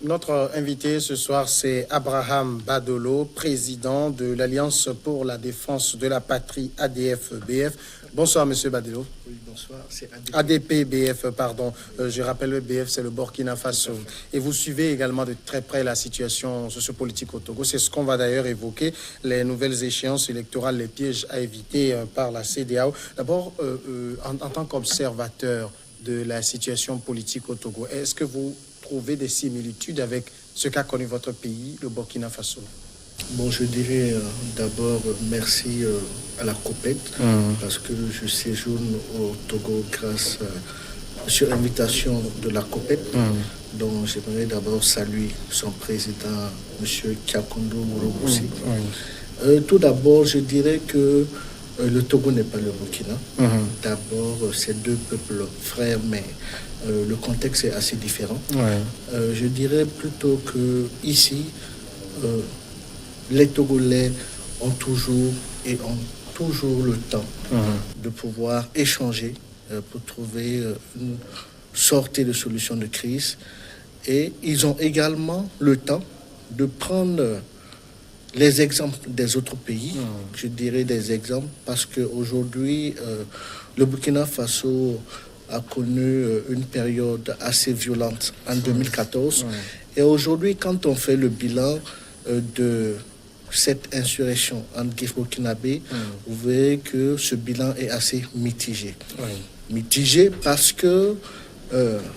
Notre invité ce soir, c'est Abraham Badolo, président de l'Alliance pour la défense de la patrie ADF-BF. Bonsoir, monsieur Badolo. Oui, bonsoir, c'est ADP-BF, pardon. Je rappelle, le BF, c'est le Burkina Faso. Et vous suivez également de très près la situation sociopolitique au Togo. C'est ce qu'on va d'ailleurs évoquer, les nouvelles échéances électorales, les pièges à éviter par la CEDEAO. D'abord, en tant qu'observateur de la situation politique au Togo, est-ce que vous trouvez des similitudes avec ce qu'a connu votre pays, le Burkina Faso? Bon, je dirais d'abord merci à la COPED parce que je séjourne au Togo grâce sur invitation de la COPED. Donc j'aimerais d'abord saluer son président, M. Kiakondo Moroboussi. Tout d'abord, je dirais que le Togo n'est pas le Burkina. D'abord, c'est deux peuples frères, mais le contexte est assez différent. Je dirais plutôt que ici, les Togolais ont toujours le temps de pouvoir échanger pour trouver une sortie de solution de crise. Et ils ont également le temps de prendre les exemples des autres pays, je dirais des exemples, parce qu'aujourd'hui, le Burkina Faso a connu une période assez violente en 2014. Et aujourd'hui, quand on fait le bilan de cette insurrection en Guinée-Burkinabé, vous verrez que ce bilan est assez mitigé. Mitigé parce que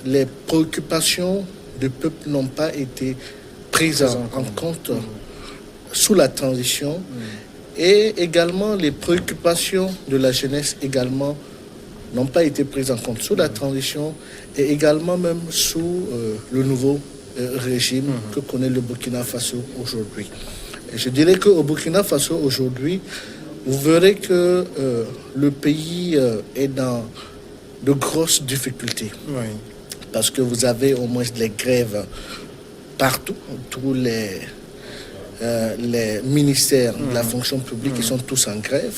les préoccupations du peuple n'ont pas été prises en compte sous la transition et également les préoccupations de la jeunesse également n'ont pas été prises en compte sous la transition et également même sous le nouveau régime que connaît le Burkina Faso aujourd'hui. Et je dirais qu'au Burkina Faso aujourd'hui, vous verrez que le pays est dans de grosses difficultés. Parce que vous avez au moins des grèves partout, tous les ministères de la fonction publique qui sont tous en grève.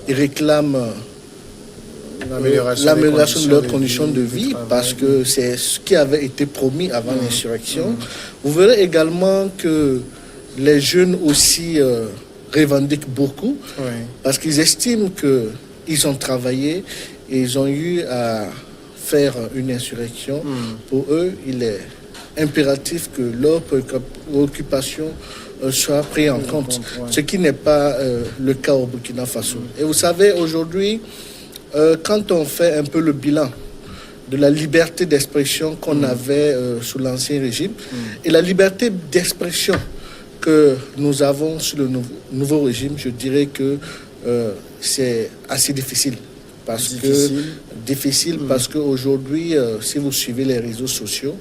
Ils réclament l'amélioration de leurs conditions de vie parce que c'est ce qui avait été promis avant l'insurrection. Vous verrez également que les jeunes aussi revendiquent beaucoup parce qu'ils estiment qu'ils ont travaillé et ils ont eu à faire une insurrection. Pour eux, il est impératif que leurs préoccupations soient prises en compte, ce qui n'est pas le cas au Burkina Faso. Et vous savez, aujourd'hui, quand on fait un peu le bilan de la liberté d'expression qu'on avait sous l'ancien régime et la liberté d'expression que nous avons sous le nouveau régime, je dirais que c'est assez difficile. Parce qu'aujourd'hui, si vous suivez les réseaux sociaux,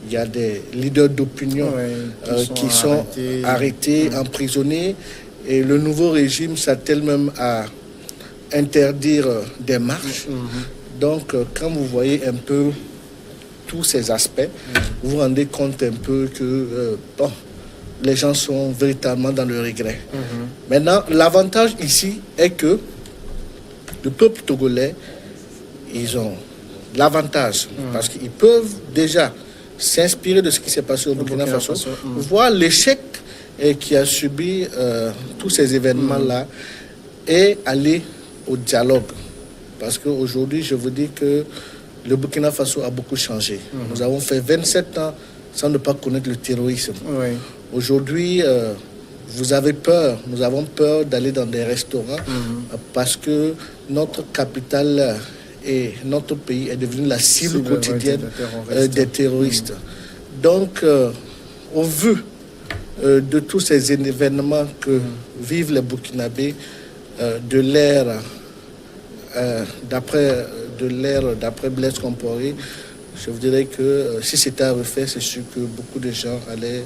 il y a des leaders d'opinion qui sont arrêtés, emprisonnés. Et le nouveau régime s'attelle même à interdire des marches. Donc, quand vous voyez un peu tous ces aspects, vous vous rendez compte un peu que les gens sont véritablement dans le regret. Maintenant, l'avantage ici est que le peuple togolais, ils ont l'avantage parce qu'ils peuvent déjà s'inspirer de ce qui s'est passé au Burkina Faso, voir l'échec qui a subi tous ces événements-là et aller au dialogue. Parce qu'aujourd'hui, je vous dis que le Burkina Faso a beaucoup changé. Nous avons fait 27 ans sans ne pas connaître le terrorisme. Aujourd'hui, vous avez peur, nous avons peur d'aller dans des restaurants parce que notre capitale et notre pays est devenu la cible quotidienne des terroristes. Donc, au vu de tous ces événements que vivent les Burkinabés, de l'ère d'après Blaise Compaoré, je vous dirais que si c'était à refaire, c'est sûr que beaucoup de gens allaient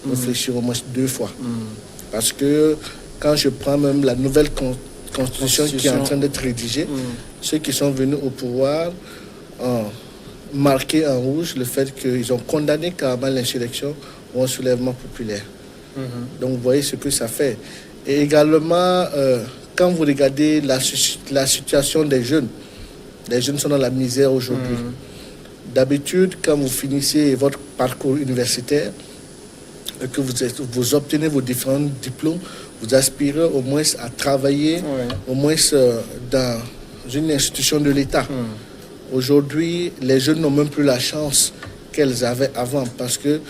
réfléchir au moins 2 fois. Parce que quand je prends même la nouvelle constitution qui est en train d'être rédigée, ceux qui sont venus au pouvoir ont marqué en rouge le fait qu'ils ont condamné carrément l'insurrection ou un soulèvement populaire. Donc vous voyez ce que ça fait. Et également, quand vous regardez la situation des jeunes, les jeunes sont dans la misère aujourd'hui. D'habitude, quand vous finissez votre parcours universitaire, que vous obtenez vos différents diplômes, vous aspirez au moins à travailler, au moins dans une institution de l'État. Aujourd'hui, les jeunes n'ont même plus la chance qu'elles avaient avant parce que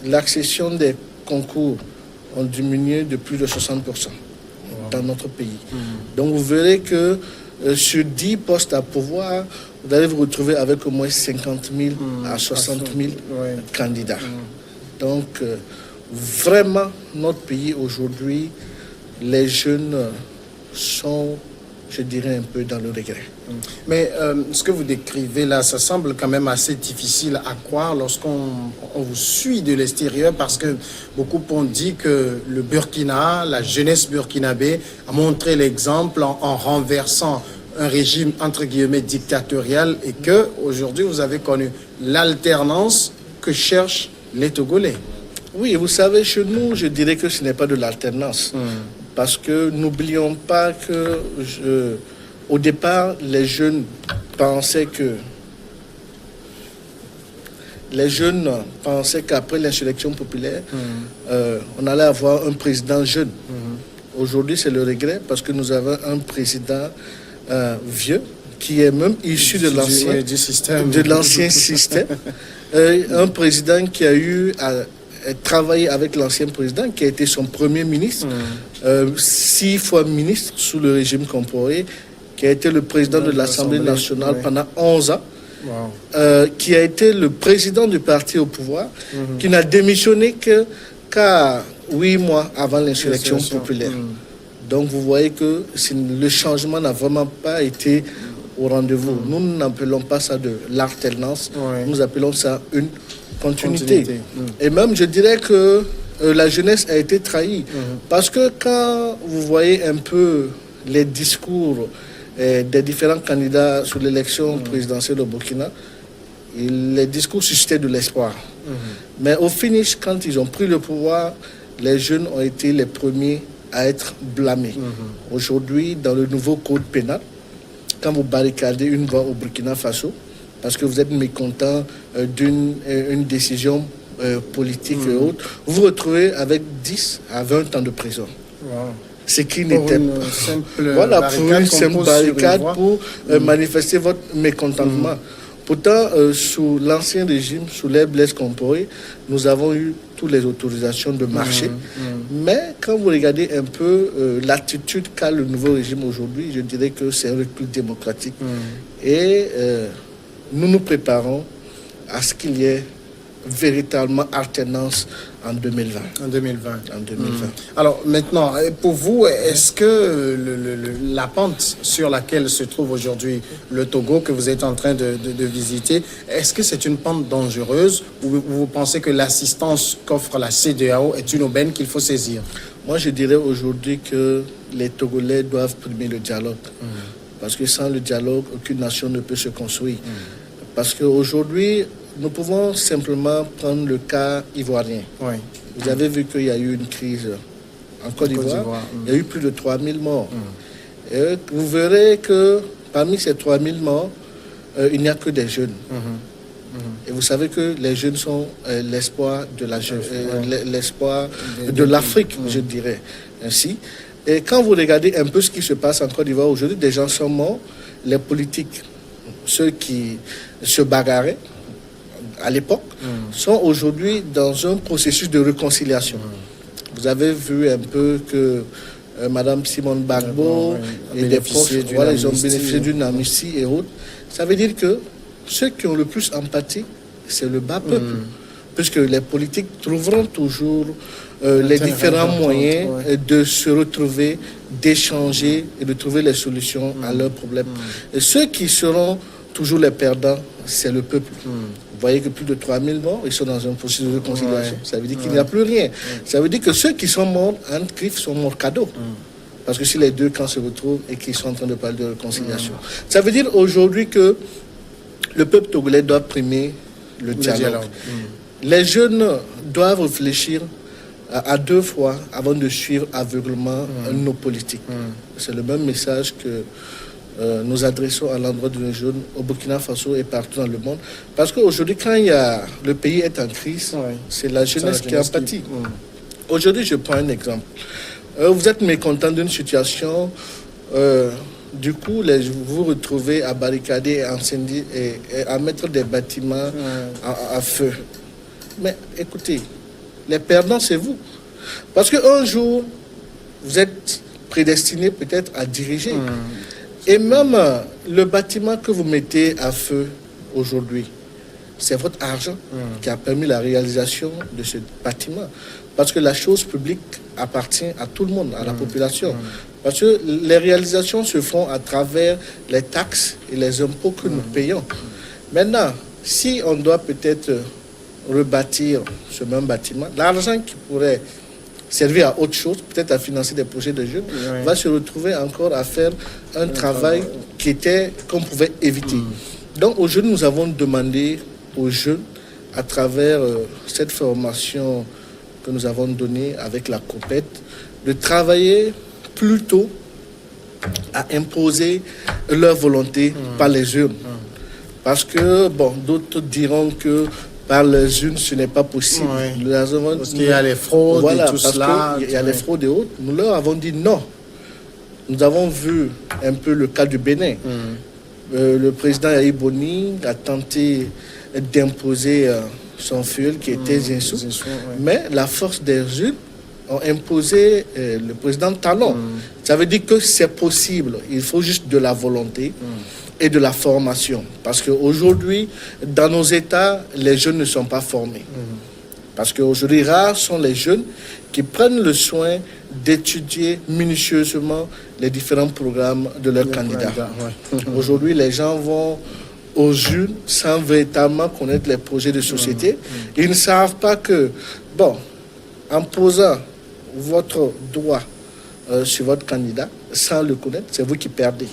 l'accession des concours ont diminué de plus de 60% dans notre pays. Donc vous verrez que sur 10 postes à pouvoir, vous allez vous retrouver avec au moins 50 000 à 60 000 candidats. Donc vraiment, notre pays aujourd'hui, les jeunes sont, je dirais, un peu dans le regret. Mais ce que vous décrivez là, ça semble quand même assez difficile à croire lorsqu'on vous suit de l'extérieur, parce que beaucoup ont dit que le Burkina, la jeunesse burkinabé, a montré l'exemple en renversant un régime entre guillemets dictatorial, et que aujourd'hui vous avez connu l'alternance que cherchent les Togolais. Oui, vous savez, chez nous, je dirais que ce n'est pas de l'alternance. Parce que n'oublions pas que au départ, les jeunes pensaient qu'après l'insurrection populaire, on allait avoir un président jeune. Aujourd'hui, c'est le regret parce que nous avons un président vieux qui est même issu de l'ancien système. Un président qui a eu à travailler avec l'ancien président, qui a été son premier ministre, 6 fois ministre sous le régime Compaoré, qui a été le président de l'Assemblée nationale pendant 11 ans, qui a été le président du parti au pouvoir, qui n'a démissionné qu'à 8 mois avant l'insurrection populaire. Donc vous voyez que le changement n'a vraiment pas été au rendez-vous. Nous n'appelons pas ça de l'alternance, nous appelons ça une continuité. Et même, je dirais que la jeunesse a été trahie. Parce que quand vous voyez un peu les discours des différents candidats sur l'élection présidentielle au Burkina, les discours suscitaient de l'espoir. Mais au finish, quand ils ont pris le pouvoir, les jeunes ont été les premiers à être blâmés. Aujourd'hui, dans le nouveau code pénal, quand vous barricadez une voie au Burkina Faso, parce que vous êtes mécontent d'une décision politique et autres, vous vous retrouvez avec 10 à 20 ans de prison. Ce qui n'était pas... pour une simple barricade pour manifester votre mécontentement. Pourtant, sous l'ancien régime, sous les Blaise Compaoré, nous avons eu toutes les autorisations de marcher. Mais quand vous regardez un peu l'attitude qu'a le nouveau régime aujourd'hui, je dirais que c'est un recul démocratique. Et nous nous préparons à ce qu'il y ait véritablement alternance en 2020. En 2020. Alors maintenant, pour vous, est-ce que la pente sur laquelle se trouve aujourd'hui le Togo, que vous êtes en train de visiter, est-ce que c'est une pente dangereuse, ou vous pensez que l'assistance qu'offre la CEDEAO est une aubaine qu'il faut saisir? Moi, je dirais aujourd'hui que les Togolais doivent primer le dialogue. Parce que sans le dialogue, aucune nation ne peut se construire. Parce qu'aujourd'hui, nous pouvons simplement prendre le cas ivoirien. Vous avez vu qu'il y a eu une crise en Côte d'Ivoire. Il y a eu plus de 3000 morts. Et vous verrez que parmi ces 3000 morts, il n'y a que des jeunes. Et vous savez que les jeunes sont l'espoir de l'Afrique, je dirais ainsi. Et quand vous regardez un peu ce qui se passe en Côte d'Ivoire aujourd'hui, des gens sont morts. Les politiques, ceux qui se bagarraient à l'époque, sont aujourd'hui dans un processus de réconciliation. Vous avez vu un peu que Madame Simone Bagbo et des proches, ils ont bénéficié d'une amnistie et autres. Ça veut dire que ceux qui ont le plus empathie, c'est le bas peuple. Puisque les politiques trouveront toujours les différents moyens de se retrouver, d'échanger et de trouver les solutions à leurs problèmes. Et ceux qui seront toujours les perdants, c'est le peuple. Vous voyez que plus de 3000 morts, ils sont dans un processus de réconciliation. Ça veut dire qu'il n'y a plus rien. Ça veut dire que ceux qui sont morts en CRIF sont morts cadeaux. Parce que si les deux camps se retrouvent et qu'ils sont en train de parler de réconciliation. Ça veut dire aujourd'hui que le peuple togolais doit primer le dialogue. Les jeunes doivent réfléchir à 2 fois avant de suivre aveuglement nos politiques. C'est le même message que nous adressons à l'endroit de nos jeunes au Burkina Faso et partout dans le monde. Parce qu'aujourd'hui, quand le pays est en crise, c'est la jeunesse qui en pâtit. Aujourd'hui, je prends un exemple. Vous êtes mécontent d'une situation, du coup, vous vous retrouvez à barricader, à incendier et à mettre des bâtiments à feu. Mais écoutez, les perdants, c'est vous. Parce qu'un jour, vous êtes prédestiné peut-être à diriger. Et même le bâtiment que vous mettez à feu aujourd'hui, c'est votre argent qui a permis la réalisation de ce bâtiment. Parce que la chose publique appartient à tout le monde, à la population. Parce que les réalisations se font à travers les taxes et les impôts que nous payons. Maintenant, si on doit peut-être rebâtir ce même bâtiment, l'argent qui pourrait servir à autre chose, peut-être à financer des projets de jeunes, va se retrouver encore à faire un travail qu'on pouvait éviter. Donc aujourd'hui, nous avons demandé aux jeunes, à travers cette formation que nous avons donnée avec la COPET, de travailler plutôt à imposer leur volonté par les urnes. Parce que, bon, d'autres diront que par les unes, ce n'est pas possible. Parce qu'il y a les fraudes et tout cela. Il y a les fraudes et autres. Nous leur avons dit non. Nous avons vu un peu le cas du Bénin. Le président Yahi Boni a tenté d'imposer son filleul qui était Zinsou. Mais la force des urnes ont imposé le président Talon. Ça veut dire que c'est possible. Il faut juste de la volonté et de la formation. Parce qu'aujourd'hui, dans nos États, les jeunes ne sont pas formés. Parce qu'aujourd'hui, rares sont les jeunes qui prennent le soin d'étudier minutieusement les différents programmes de leurs candidats. Aujourd'hui, les gens vont aux urnes sans véritablement connaître les projets de société. Ils ne savent pas que, bon, en posant votre droit sur votre candidat, sans le connaître, c'est vous qui perdez.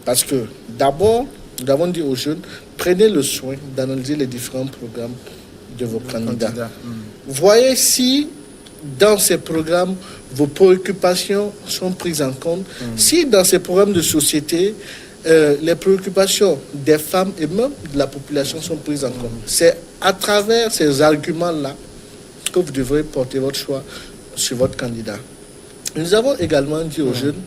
Parce que d'abord, nous avons dit aux jeunes, prenez le soin d'analyser les différents programmes de vos candidats. Voyez si dans ces programmes, vos préoccupations sont prises en compte. Si dans ces programmes de société, les préoccupations des femmes et même de la population sont prises en compte. C'est à travers ces arguments-là que vous devrez porter votre choix sur votre candidat. Nous avons également dit aux jeunes,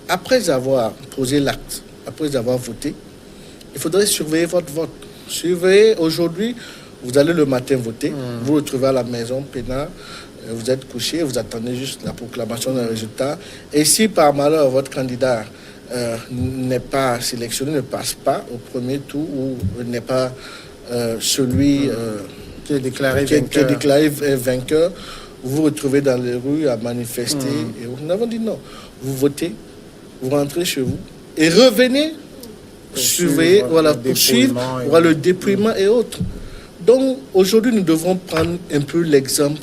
après avoir posé l'acte, après avoir voté, il faudrait surveiller votre vote. Surveiller aujourd'hui, vous allez le matin voter, vous vous retrouvez à la maison, peinard, vous êtes couché, vous attendez juste la proclamation d'un résultat. Et si par malheur votre candidat n'est pas sélectionné, ne passe pas au premier tour ou n'est pas celui qui est déclaré vainqueur, vous vous retrouvez dans les rues à manifester. Et nous avons dit non, vous votez, vous rentrez chez vous et revenez surveiller, poursuivre le dépouillement et autres. Donc aujourd'hui, nous devons prendre un peu l'exemple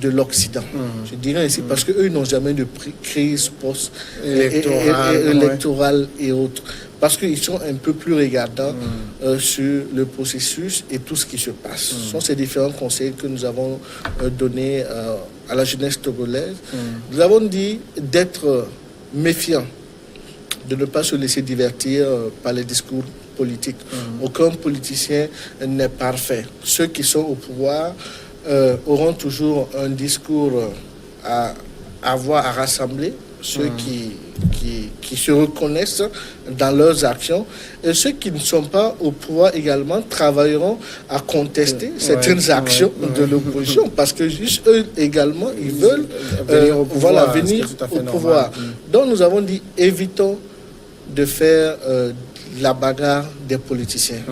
de l'Occident. Je dirais ainsi parce qu'eux n'ont jamais de crise post-électorale et autres. Parce qu'ils sont un peu plus regardants sur le processus et tout ce qui se passe. Ce sont ces différents conseils que nous avons donnés à la jeunesse togolaise. Nous avons dit d'être méfiants, de ne pas se laisser divertir par les discours politiques. Aucun politicien n'est parfait. Ceux qui sont au pouvoir auront toujours un discours à rassembler, ceux qui se reconnaissent dans leurs actions, et ceux qui ne sont pas au pouvoir également travailleront à contester certaines actions de l'opposition, parce que juste eux également, ils veulent venir au pouvoir. Donc nous avons dit, évitons de faire la bagarre des politiciens.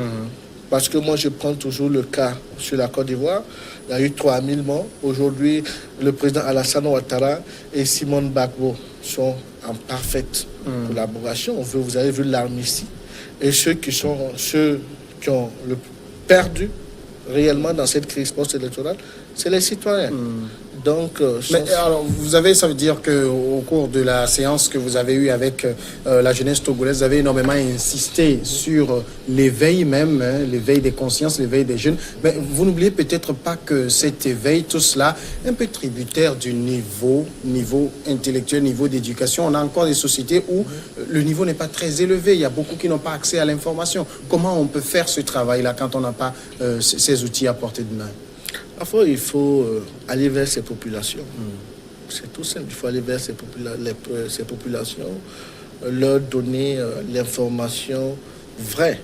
Parce que moi, je prends toujours le cas sur la Côte d'Ivoire. Il y a eu 3000 morts. Aujourd'hui, le président Alassane Ouattara et Simone Gbagbo sont en parfaite collaboration. Vous avez vu l'armistice. Et ceux qui ont perdu réellement dans cette crise post-électorale, c'est les citoyens. Donc, mais alors, vous avez, ça veut dire qu'au cours de la séance que vous avez eue avec la jeunesse togolaise, vous avez énormément insisté sur l'éveil même, hein, l'éveil des consciences, l'éveil des jeunes. Mais vous n'oubliez peut-être pas que cet éveil, tout cela, est un peu tributaire du niveau intellectuel, niveau d'éducation. On a encore des sociétés où le niveau n'est pas très élevé. Il y a beaucoup qui n'ont pas accès à l'information. Comment on peut faire ce travail-là quand on n'a pas ces outils à portée de main? Parfois, il faut aller vers ces populations. C'est tout simple. Il faut aller vers ces populations, leur donner l'information vraie.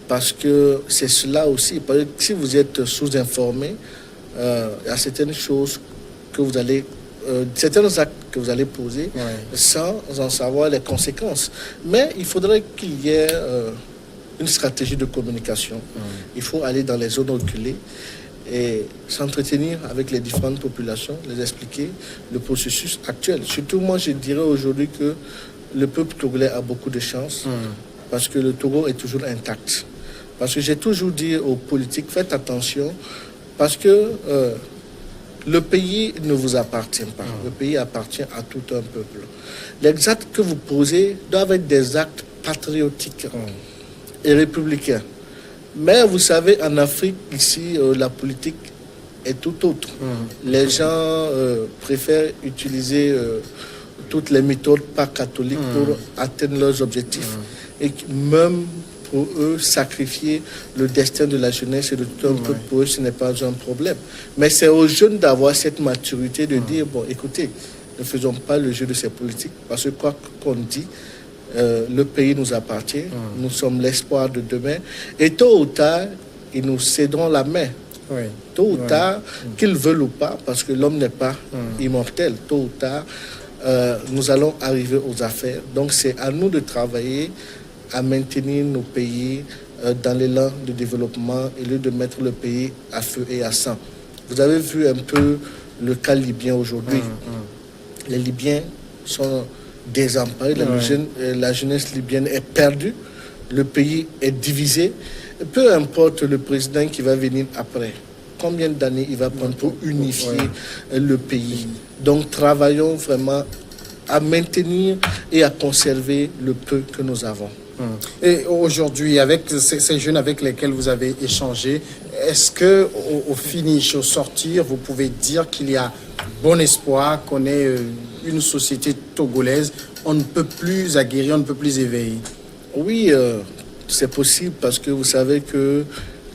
Parce que c'est cela aussi. Parce que si vous êtes sous-informé, il y a certaines choses que vous allez... certains actes que vous allez poser sans en savoir les conséquences. Mais il faudrait qu'il y ait une stratégie de communication. Il faut aller dans les zones reculées et s'entretenir avec les différentes populations, les expliquer le processus actuel. Surtout, moi, je dirais aujourd'hui que le peuple togolais a beaucoup de chance parce que le Togo est toujours intact. Parce que j'ai toujours dit aux politiques, faites attention, parce que le pays ne vous appartient pas. Le pays appartient à tout un peuple. Les actes que vous posez doivent être des actes patriotiques et républicains. Mais vous savez, en Afrique, ici, la politique est tout autre. Les gens préfèrent utiliser toutes les méthodes pas catholiques pour atteindre leurs objectifs. Et même pour eux, sacrifier le destin de la jeunesse et de tout un peuple, pour eux, ce n'est pas un problème. Mais c'est aux jeunes d'avoir cette maturité de dire, bon, écoutez, ne faisons pas le jeu de ces politiques, parce que quoi qu'on dit, le pays nous appartient, nous sommes l'espoir de demain, et tôt ou tard, ils nous céderont la main. Tôt ou tard, qu'ils veulent ou pas, parce que l'homme n'est pas immortel, tôt ou tard, nous allons arriver aux affaires. Donc c'est à nous de travailler à maintenir nos pays dans l'élan de développement et lieu de mettre le pays à feu et à sang. Vous avez vu un peu le cas libyen aujourd'hui. Les Libyens sont désemparés, la jeunesse libyenne est perdue, le pays est divisé. Peu importe le président qui va venir après, combien d'années il va prendre pour unifier le pays. Donc travaillons vraiment à maintenir et à conserver le peu que nous avons. Et aujourd'hui, avec ces jeunes avec lesquels vous avez échangé, est-ce que au finish, au sortir, vous pouvez dire qu'il y a bon espoir, qu'on ait une société togolaise, on ne peut plus aguerrir, on ne peut plus éveiller? Oui, c'est possible parce que vous savez que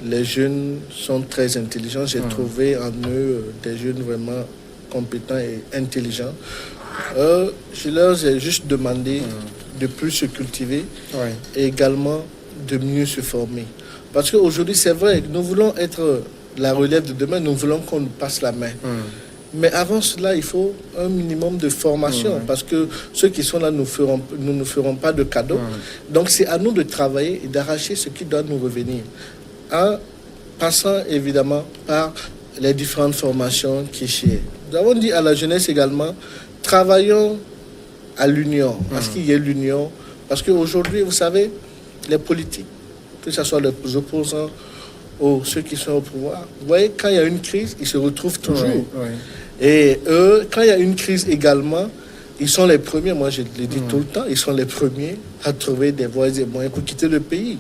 les jeunes sont très intelligents. J'ai trouvé en eux des jeunes vraiment compétents et intelligents. Je leur ai juste demandé de plus se cultiver et également de mieux se former. Parce qu'aujourd'hui, c'est vrai, nous voulons être la relève de demain, nous voulons qu'on nous passe la main. Mais avant cela, il faut un minimum de formation parce que ceux qui sont là nous ne feront pas de cadeaux. Donc c'est à nous de travailler et d'arracher ce qui doit nous revenir. En passant évidemment par les différentes formations qui sont. Nous avons dit à la jeunesse également, travaillons à l'union, parce qu'il y ait l'union. Parce qu'aujourd'hui, vous savez, les politiques, que ce soit les opposants ou ceux qui sont au pouvoir, vous voyez, quand il y a une crise, ils se retrouvent toujours. Et eux, quand il y a une crise également, ils sont les premiers, moi je le dis tout le temps, ils sont les premiers à trouver des voies et moyens pour quitter le pays.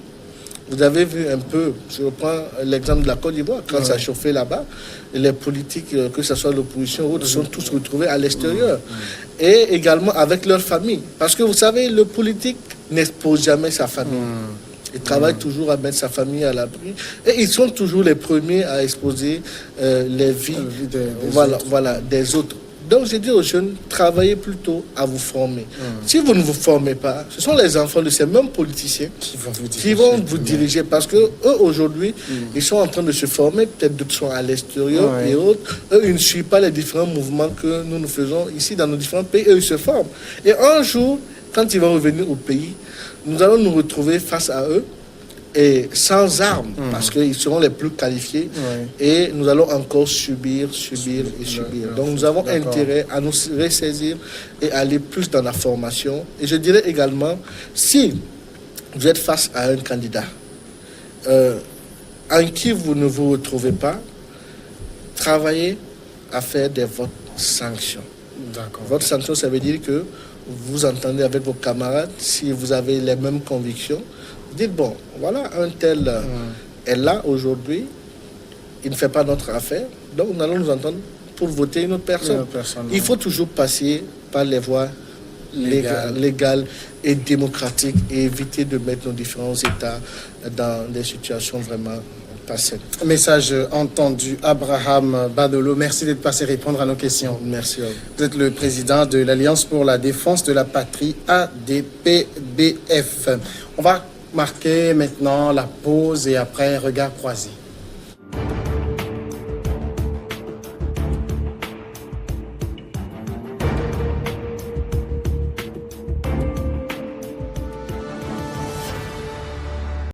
Vous avez vu un peu, je reprends l'exemple de la Côte d'Ivoire, quand ça chauffait là-bas, les politiques, que ce soit l'opposition ou autres, sont tous retrouvés à l'extérieur. Et également avec leur famille. Parce que vous savez, le politique n'expose jamais sa famille. Il travaille toujours à mettre sa famille à l'abri. Et ils sont toujours les premiers à exposer les vies des autres. Donc, j'ai dit aux jeunes, travaillez plutôt à vous former. Si vous ne vous formez pas, ce sont les enfants de ces mêmes politiciens qui vont vous diriger. Parce que eux, aujourd'hui, ils sont en train de se former. Peut-être d'autres sont à l'extérieur et autres. Eux, ils ne suivent pas les différents mouvements que nous faisons ici dans nos différents pays. Eux, ils se forment. Et un jour, quand ils vont revenir au pays, nous allons nous retrouver face à eux et sans armes, parce qu'ils seront les plus qualifiés, et nous allons encore subir. Donc nous avons intérêt à nous ressaisir et aller plus dans la formation. Et je dirais également, si vous êtes face à un candidat en qui vous ne vous retrouvez pas, travaillez à faire des votes sanctions. D'accord. Vote sanction, ça veut dire que vous entendez avec vos camarades, si vous avez les mêmes convictions, vous dites, bon, voilà, un tel est là aujourd'hui, il ne fait pas notre affaire, donc nous allons nous entendre pour voter une autre personne. Il faut toujours passer par les voies légales et démocratiques et éviter de mettre nos différents États dans des situations vraiment pas saines. Message entendu. Abraham Badolo, merci d'être passé répondre à nos questions. Merci à vous. Vous êtes le président de l'Alliance pour la défense de la patrie ADPBF. On va marquer maintenant la pause et après regard croisé.